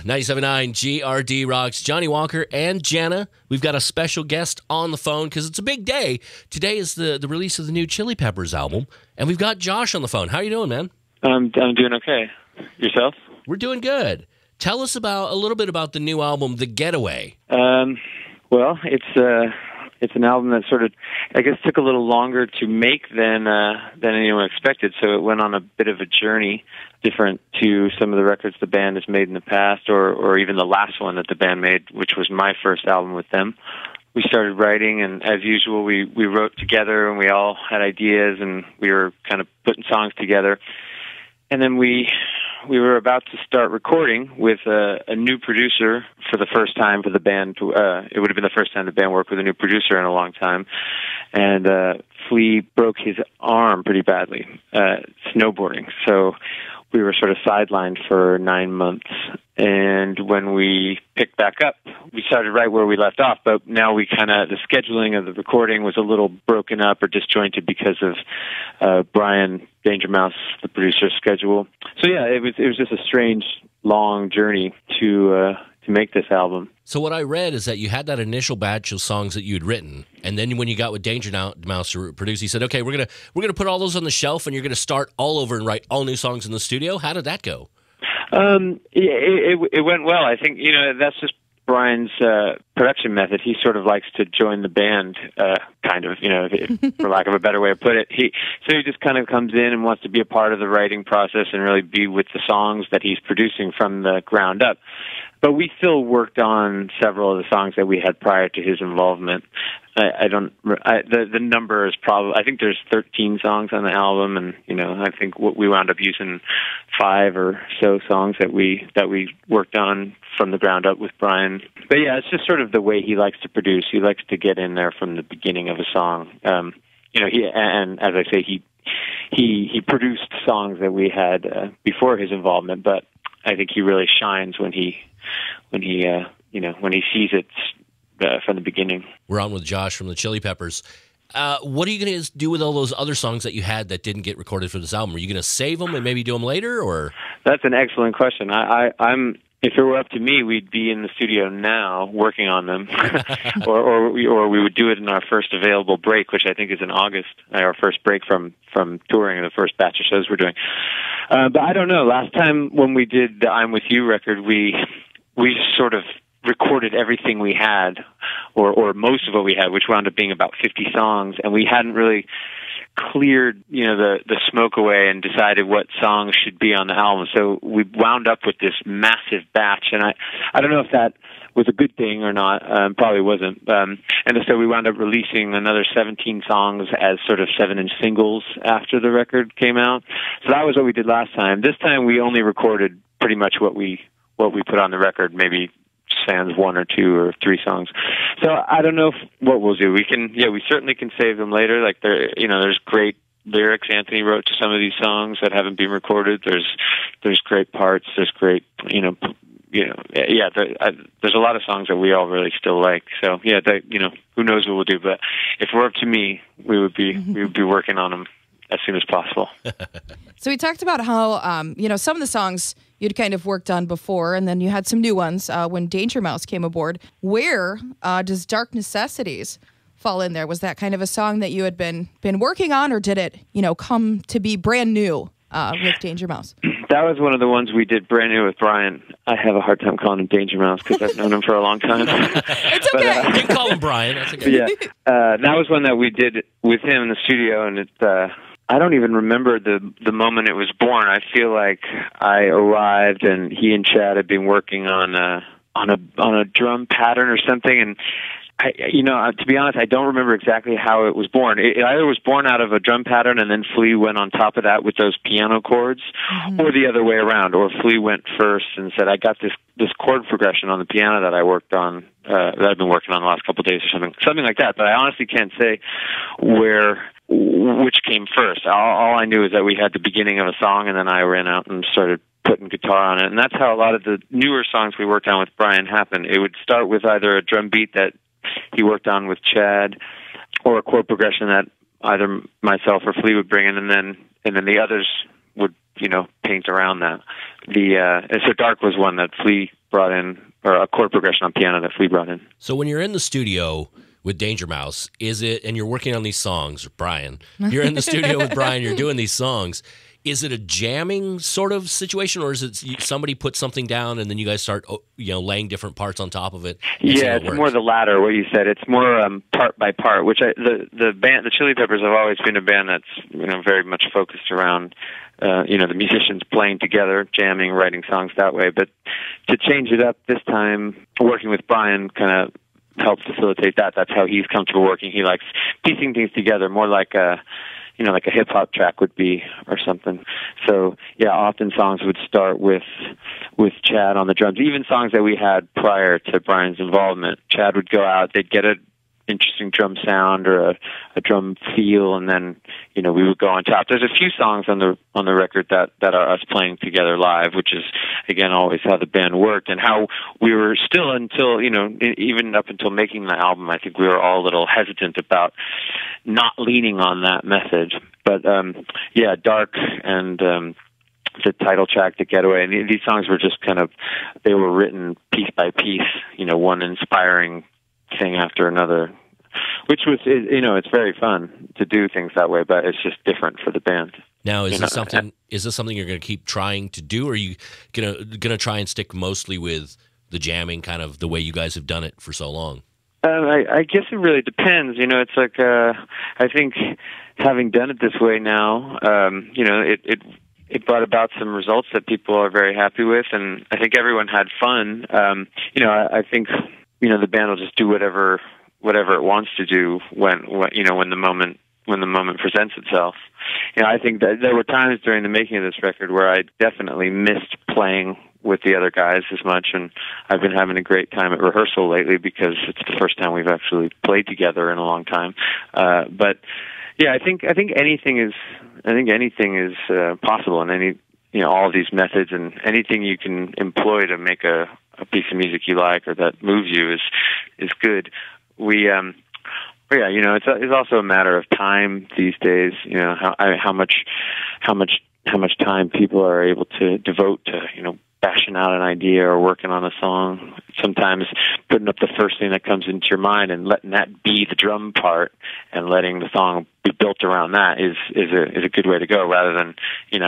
97.9 GRD rocks. Johnny Walker and Janna. We've got a special guest on the phone because it's a big day. Today is the release of the new Chili Peppers album, and we've got Josh on the phone. How are you doing, man? I'm doing okay. Yourself? We're doing good. Tell us a little bit about the new album, The Getaway. Well, it's an album that sort of, I guess, took a little longer to make than anyone expected. So it went on a bit of a journey, different to some of the records the band has made in the past, or even the last one that the band made, which was my first album with them. We started writing, and as usual, we wrote together, and we all had ideas, and we were kind of putting songs together. And then we were about to start recording with a new producer for the first time for the band. It would have been the first time the band worked with a new producer in a long time. And Flea broke his arm pretty badly, snowboarding. So we were sort of sidelined for 9 months. And when we picked back up, we started right where we left off, but now the scheduling of the recording was a little broken up or disjointed because of Brian Danger Mouse, the producer's schedule. So yeah, it was just a strange, long journey to make this album. So what I read is that you had that initial batch of songs that you had written, and then when you got with Danger Mouse to produce, he said, "Okay, we're gonna put all those on the shelf, and you're gonna start all over and write all new songs in the studio." How did that go? It went well. I think, that's just Brian's production method. He sort of likes to join the band, kind of, for lack of a better way to put it. He just kind of comes in and wants to be a part of the writing process and really be with the songs that he's producing from the ground up. But we still worked on several of the songs that we had prior to his involvement. The number is probably, I think there's 13 songs on the album, and I think we wound up using 5 or so songs that we worked on from the ground up with Brian. But yeah, it's just sort of the way he likes to produce. He likes to get in there from the beginning of a song. And as I say, he produced songs that we had before his involvement, but I think he really shines when he sees it from the beginning. We're on with Josh from the Chili Peppers. What are you going to do with all those other songs that you had that didn't get recorded for this album? Are you going to save them and maybe do them later, or? That's an excellent question. I'm if it were up to me, we'd be in the studio now working on them, or we would do it in our first available break, which I think is in August, our first break from touring, the first batch of shows we're doing. But I don't know. Last time when we did the I'm With You record, we sort of recorded everything we had, or most of what we had, which wound up being about 50 songs, and we hadn't really cleared the smoke away and decided what songs should be on the album. So we wound up with this massive batch, and I don't know if that was a good thing or not. Probably wasn't. And so we wound up releasing another 17 songs as sort of 7-inch singles after the record came out. So that was what we did last time. This time we only recorded pretty much what we put on the record, maybe sans 1 or 2 or 3 songs. So I don't know what we'll do. We certainly can save them later. Like there's great lyrics Anthony wrote to some of these songs that haven't been recorded. There's great parts. There's great, there's a lot of songs that we all really still like. So who knows what we'll do? But if it were up to me, we would be working on them as soon as possible. So we talked about how, some of the songs you'd kind of worked on before, and then you had some new ones when Danger Mouse came aboard. Where does Dark Necessities fall in there? Was that kind of a song that you had been working on, or did it, come to be brand new with Danger Mouse? That was one of the ones we did brand new with Brian. I have a hard time calling him Danger Mouse because I've known him for a long time. It's okay. You can call him Brian. That's okay. Yeah, that was one that we did with him in the studio, and I don't even remember the moment it was born. I feel like I arrived and he and Chad had been working on a drum pattern or something, and to be honest, I don't remember exactly how it was born. It either was born out of a drum pattern and then Flea went on top of that with those piano chords, or the other way around, or Flea went first and said, I got this chord progression on the piano that I worked on, that I've been working on the last couple of days or something like that. But I honestly can't say which came first. All I knew is that we had the beginning of a song, and then I ran out and started putting guitar on it. And that's how a lot of the newer songs we worked on with Brian happened. It would start with either a drum beat that he worked on with Chad, or a chord progression that either myself or Flea would bring in, and then the others would paint around that. So Dark was one that Flea brought in, or a chord progression on piano that Flea brought in. So when you're in the studio with Danger Mouse, and you're working on these songs, Brian, you're in the studio with Brian, you're doing these songs, is it a jamming sort of situation, or is it somebody put something down and then you guys start, laying different parts on top of it? Yeah, it's more the latter, what you said. It's more part by part, which the band, the Chili Peppers, have always been a band that's very much focused around the musicians playing together, jamming, writing songs that way. But to change it up this time, working with Brian kind of helps facilitate that. That's how he's comfortable working. He likes piecing things together, more like a hip hop track would be or something. So yeah, often songs would start with Chad on the drums. Even songs that we had prior to Brian's involvement, Chad would go out, they'd get an interesting drum sound or a drum feel, and then we would go on top. There's a few songs on the record that are us playing together live, which is again always how the band worked and how we were still until even up until making the album. I think we were all a little hesitant about not leaning on that message. But Dark and the title track, The Getaway, and these songs were just they were written piece by piece, one inspiring thing after another, which was, it's very fun to do things that way, but it's just different for the band. Now, is this something you're going to keep trying to do, or are you gonna try and stick mostly with the jamming, kind of the way you guys have done it for so long? I guess it really depends. It's like I think having done it this way now, it brought about some results that people are very happy with, and I think everyone had fun. I think the band will just do whatever it wants to do when the moment presents itself. I think that there were times during the making of this record where I definitely missed playing with the other guys as much, and I've been having a great time at rehearsal lately because it's the first time we've actually played together in a long time. But yeah, I think anything is possible, and all of these methods and anything you can employ to make a piece of music you like or that moves you is good. It's also a matter of time these days. How much time people are able to devote to bashing out an idea or working on a song. Sometimes putting up the first thing that comes into your mind and letting that be the drum part and letting the song be built around that is a good way to go, rather than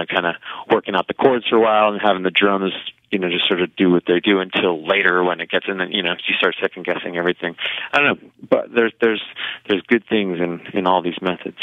kind of working out the chords for a while and having the drums just sort of do what they do until later when it gets in. And you start second guessing everything. I don't know, but there's good things in all these methods.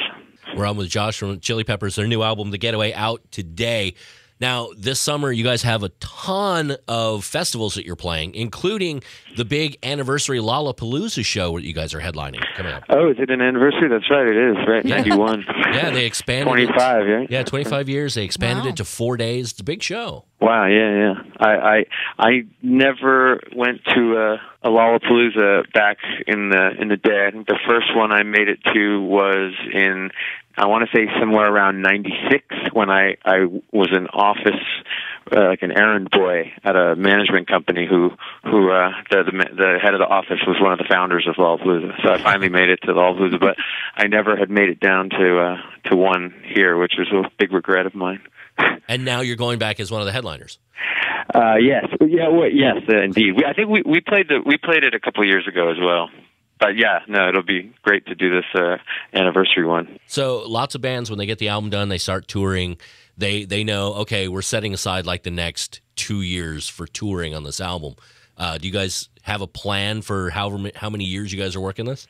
We're on with Josh from Chili Peppers. Their new album, The Getaway, out today. Now, this summer, you guys have a ton of festivals that you're playing, including the big anniversary Lollapalooza show that you guys are headlining coming up. Oh, is it an anniversay? That's right, it is, right? Yeah. 91. Yeah, they expanded 25, yeah? Yeah, 25 years. They expanded it to 4 days. It's a big show. Wow, yeah. I never went to a Lollapalooza back in the day. I think the first one I made it to was in, I want to say somewhere around 96, when I was an office, like an errand boy at a management company who the head of the office was one of the founders of Lollapalooza. So I finally made it to Lollapalooza, but I never had made it down to one here, which was a big regret of mine. And now you're going back as one of the headliners. Yes, yes, indeed. I think we played it a couple of years ago as well. But yeah, no, it'll be great to do this anniversary one. So lots of bands, when they get the album done, they start touring. They know, okay, we're setting aside like the next 2 years for touring on this album. Do you guys have a plan for how many years you guys are working this?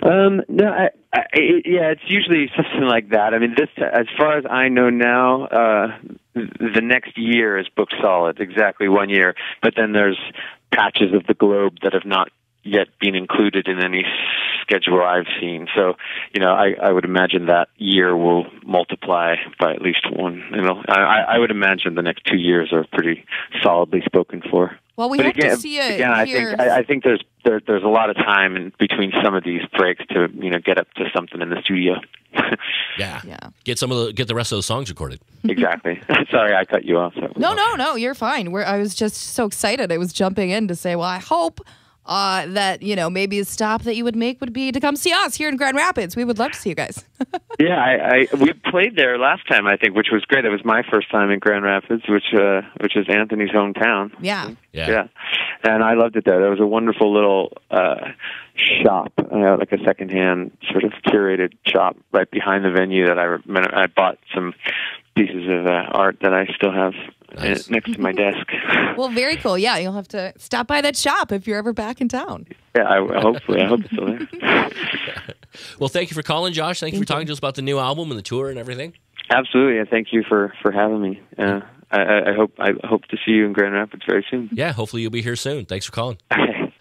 No, it's usually something like that. I mean, as far as I know now, the next year is booked solid, exactly 1 year. But then there's patches of the globe that have not yet been included in any schedule I've seen. So, I would imagine that year will multiply by at least one. I would imagine the next 2 years are pretty solidly spoken for. Well, we hope to see it here. I think there's a lot of time in between some of these breaks to get up to something in the studio. Yeah. Get the rest of those songs recorded. Exactly. Sorry, I cut you off. So. No, you're fine. I was just so excited. I was jumping in to say, well, I hope that, maybe a stop that you would make would be to come see us here in Grand Rapids. We would love to see you guys. Yeah, we played there last time, I think, which was great. It was my first time in Grand Rapids, which is Anthony's hometown. Yeah. And I loved it there. There was a wonderful little shop, like a secondhand sort of curated shop right behind the venue that I bought some pieces of art that I still have next to my desk. Well, very cool. Yeah, you'll have to stop by that shop if you're ever back in town. Yeah, I hope it's still there. Well, thank you for calling, Josh. Thank you for talking to us about the new album and the tour and everything. Absolutely, and thank you for having me. I hope to see you in Grand Rapids very soon. Yeah, hopefully you'll be here soon. Thanks for calling. Okay.